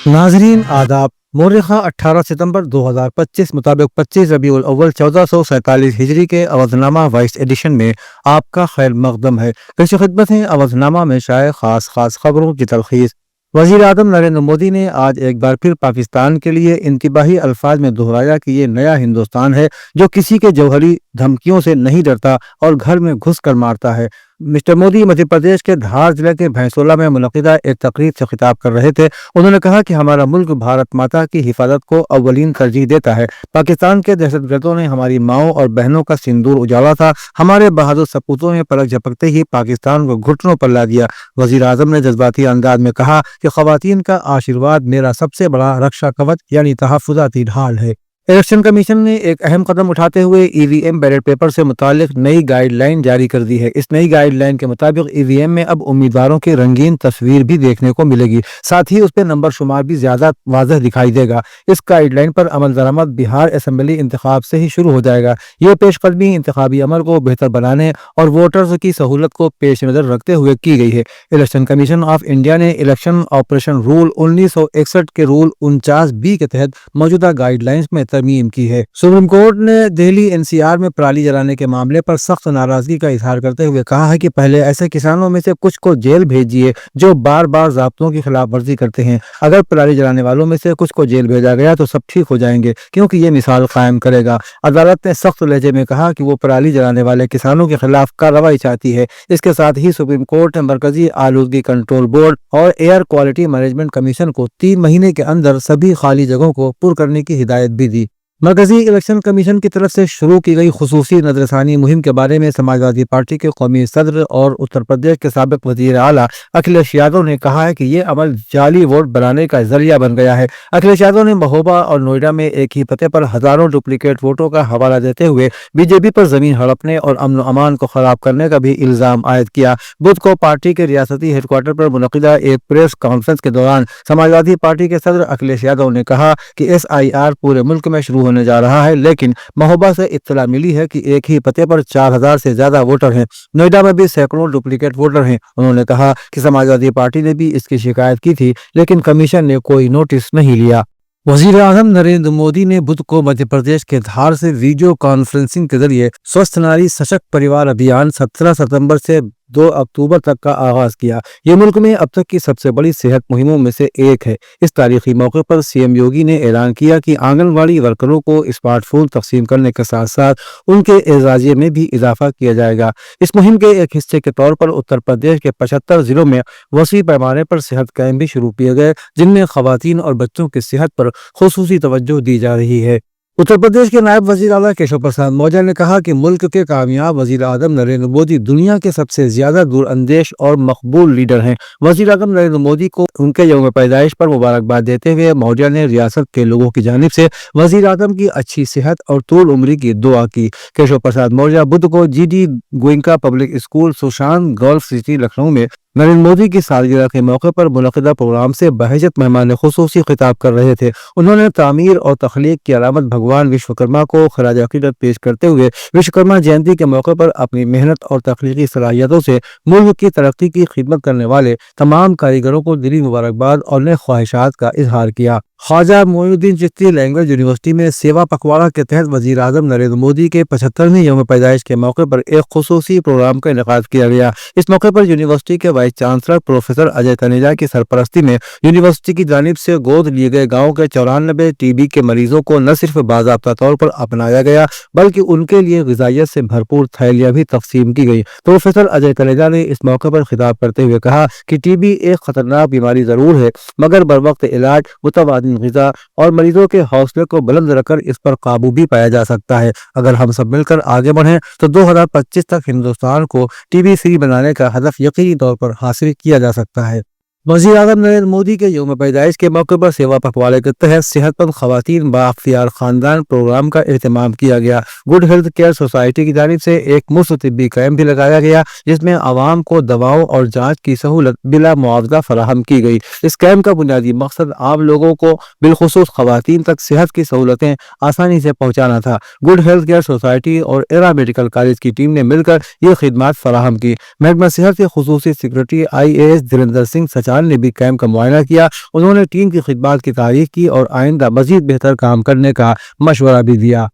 नाजरीन आदाब। मौर्रखा 18 सितंबर 2025 मुताबिक 25 रबीउल अव्वल 1447 हिजरी के अवधनामा वाइस एडिशन में आपका खैर मकदम है। पेश खिदमत है अवधनामा में शाये खास खबरों की तलखीस। वज़ीर आज़म नरेंद्र मोदी ने आज एक बार फिर पाकिस्तान के लिए इंतबाही अल्फाज में दोहराया कि ये नया हिंदुस्तान है जो किसी के जौहरी धमकियों से नहीं डरता और घर में घुस कर मारता है। मिस्टर मोदी मध्य प्रदेश के धार जिले के भैंसोला में मुनक़िदा एक तकरीब से खिताब कर रहे थे। उन्होंने कहा कि हमारा मुल्क भारत माता की हिफाजत को अव्वलीन तरजीह देता है। पाकिस्तान के दहशतगर्दों ने हमारी माओं और बहनों का सिंदूर उजाला था। हमारे बहादुर सपूतों ने पलक झपकते ही पाकिस्तान को घुटनों पर ला दिया। वज़ीर आज़म ने जज्बाती अंदाज में कहा कि ख़वातीन का आशीर्वाद मेरा सबसे बड़ा रक्षा कवच यानी तहफ़्फ़ुज़ाती ढाल है। इलेक्शन कमीशन ने एक अहम कदम उठाते हुए ईवीएम बैलेट पेपर से मुतालिक नई गाइडलाइन जारी कर दी है। इस नई गाइडलाइन के मुताबिक ईवीएम में अब उम्मीदवारों की रंगीन तस्वीर भी देखने को मिलेगी, साथ ही उस पर नंबर शुमार भी ज्यादा वाज़ह दिखाई देगा। इस गाइडलाइन पर अमल दरामद बिहार असेंबली इंतखाब से ही शुरू हो जाएगा। ये पेशकदमी इंतखाबी अमल को बेहतर बनाने और वोटर्स की सहूलत को पेश नज़र रखते हुए की गई है। इलेक्शन कमीशन ऑफ इंडिया ने इलेक्शन ऑपरेशन रूल 1961 के रूल 49B के तहत मौजूदा गाइडलाइंस में तरमीम की है। सुप्रीम कोर्ट ने दिल्ली एनसीआर में पराली जलाने के मामले पर सख्त नाराजगी का इजहार करते हुए कहा है कि पहले ऐसे किसानों में से कुछ को जेल भेजिए जो बार बार ज़ाब्तों की खिलाफ वर्जी करते हैं। अगर पराली जलाने वालों में से कुछ को जेल भेजा गया तो सब ठीक हो जाएंगे, क्योंकि ये मिसाल कायम करेगा। अदालत ने सख्त लहजे में कहा कि वो पराली जलाने वाले किसानों के खिलाफ कार्रवाई चाहती है। इसके साथ ही सुप्रीम कोर्ट ने मरकजी आलूदगी कंट्रोल बोर्ड और एयर क्वालिटी मैनेजमेंट कमीशन को 3 महीने के अंदर सभी खाली जगहों को पुर करने की हिदायत भी दी। मरकजी इलेक्शन कमीशन की तरफ से शुरू की गई खुसूसी नजरसानी मुहिम के बारे में समाजवादी पार्टी के कौमी सदर और उत्तर प्रदेश के साबिक वजीर आला अखिलेश यादव ने कहा है कि ये अमल जाली वोट बनाने का जरिया बन गया है। अखिलेश यादव ने महोबा और नोएडा में एक ही पते पर हजारों डुप्लीकेट वोटों का हवाला देते हुए बीजेपी पर जमीन हड़पने और अमन अमान को खराब करने का भी इल्जाम आयद किया। बुध को पार्टी के रियासती हेडक्वार्टर पर मुनक़िदा एक प्रेस कॉन्फ्रेंस के दौरान समाजवादी पार्टी के सदर अखिलेश यादव ने कहा कि SIR पूरे मुल्क में शुरू होने जा रहा है, लेकिन महोबा से इत्तला मिली है कि एक ही पते पर 4000 से ज्यादा वोटर हैं। नोएडा में भी सैकड़ों डुप्लीकेट वोटर हैं। उन्होंने कहा कि समाजवादी पार्टी ने भी इसकी शिकायत की थी, लेकिन कमीशन ने कोई नोटिस नहीं लिया। वज़ीर आज़म नरेंद्र मोदी ने बुध को मध्य प्रदेश के धार से वीडियो कॉन्फ्रेंसिंग के जरिए स्वस्थ नारी सशक्त परिवार अभियान 17 सितंबर से 2 अक्टूबर तक का आगाज किया। ये मुल्क में अब तक की सबसे बड़ी सेहत मुहिमों में से एक है। इस तारीखी मौके पर CM योगी ने ऐलान किया कि आंगनबाड़ी वर्करों को स्मार्टफोन तकसीम करने के साथ साथ उनके एजाजिये में भी इजाफा किया जाएगा। इस मुहिम के एक हिस्से के तौर पर उत्तर प्रदेश के 75 जिलों में वसी पैमाने पर सेहत कैंप भी शुरू किए गए, जिनमें खवातीन और बच्चों की सेहत पर खुसूसी तवज्जो दी जा रही है। उत्तर प्रदेश के नायब वजीर आला केशव प्रसाद मौर्य ने कहा कि मुल्क के कामयाब वजीर आजम नरेंद्र मोदी दुनिया के सबसे ज्यादा दूरअंदेश और मकबूल लीडर हैं। वजीर आजम नरेंद्र मोदी को उनके यौम पैदाइश पर मुबारकबाद देते हुए मौर्य ने रियासत के लोगों की जानिब से वजीर आजम की अच्छी सेहत और तूल उम्री की दुआ की। केशव प्रसाद मौर्य बुध को GD Goenka public school Sushant golf city Lucknow में नरेंद्र मोदी की सालगिरह के मौके पर मुनक़िदा प्रोग्राम से बहजत मेहमान खुसूसी खिताब कर रहे थे। उन्होंने तामीर और तख्लीक की अलामत भगवान विश्वकर्मा को खराज अकीदत पेश करते हुए विश्वकर्मा जयंती के मौके पर अपनी मेहनत और तख्लीकी सलाहियतों से मुल्क की तरक्की की खिदमत करने वाले तमाम कारीगरों को दिली मुबारकबाद और नेक ख्वाहिशात का इजहार किया। ख्वाजा मोइनुद्दीन चिश्ती लैंग्वेज यूनिवर्सिटी में सेवा पखवाड़ा के तहत वजीर आजम नरेंद्र मोदी के 75वें यौम पैदाइश के मौके पर एक खुसूसी प्रोग्राम का इनेकाद किया गया। इस मौके पर यूनिवर्सिटी के vice chancellor professor Ajay Taneja की सरपरस्ती में यूनिवर्सिटी की जानिब से गोद लिए गए गाँव के 94 TB के मरीजों को न सिर्फ बाज़ाब्ता तौर पर अपनाया गया, बल्कि उनके लिए ग़िज़ाइयत से भरपूर थैलियाँ भी तकसीम की गई। प्रोफेसर अजय तनेजा ने इस मौके पर खिताब करते हुए कहा कि TB एक खतरनाक बीमारी जरूर है, मगर बर वक्त इलाज, मुतवाज़िन ग़िज़ा और मरीजों के हौसले को बुलंद रखकर इस पर काबू भी पाया जा सकता है। अगर हम सब मिलकर आगे बढ़ें तो 2025 तक हिंदुस्तान को TB फ्री बनाने का हदफ यकीनी तौर पर हासिल किया जा सकता है। वज़ीर आज़म नरेंद्र मोदी के यौम पैदाइश के मौके पर सेवा पखवाड़े के तहत सेहतमंद खवातीन बाख्तियार खानदान प्रोग्राम का एहतमाम किया गया। गुड हेल्थ केयर सोसाइटी की जानिब से एक मुफ्त तिब्बी कैंप भी लगाया गया, जिसमें आवाम को दवाओं और जांच की सहूलत बिला मुआवजा फराहम की गई। इस कैंप का बुनियादी मकसद आम लोगों को बिलखुसूस खवातीन तक सेहत की सहूलतें आसानी से पहुँचाना था। गुड हेल्थ केयर सोसाइटी और एरा मेडिकल कॉलेज की टीम ने मिलकर ये खिदमात फराहम की। महकमा सेहत के खुसूसी सेक्रेटरी IAS धीरेन्द्र सिंह کپتان نے بھی کیمپ کا معائنہ کیا. انہوں نے ٹیم کی خدمات کی تعریف کی اور آئندہ مزید بہتر کام کرنے کا مشورہ بھی دیا.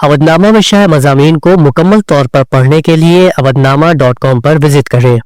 اودھنامہ میں شائع مضامین کو مکمل طور پر پڑھنے کے لیے اودھنامہ.com پر وزٹ کریں.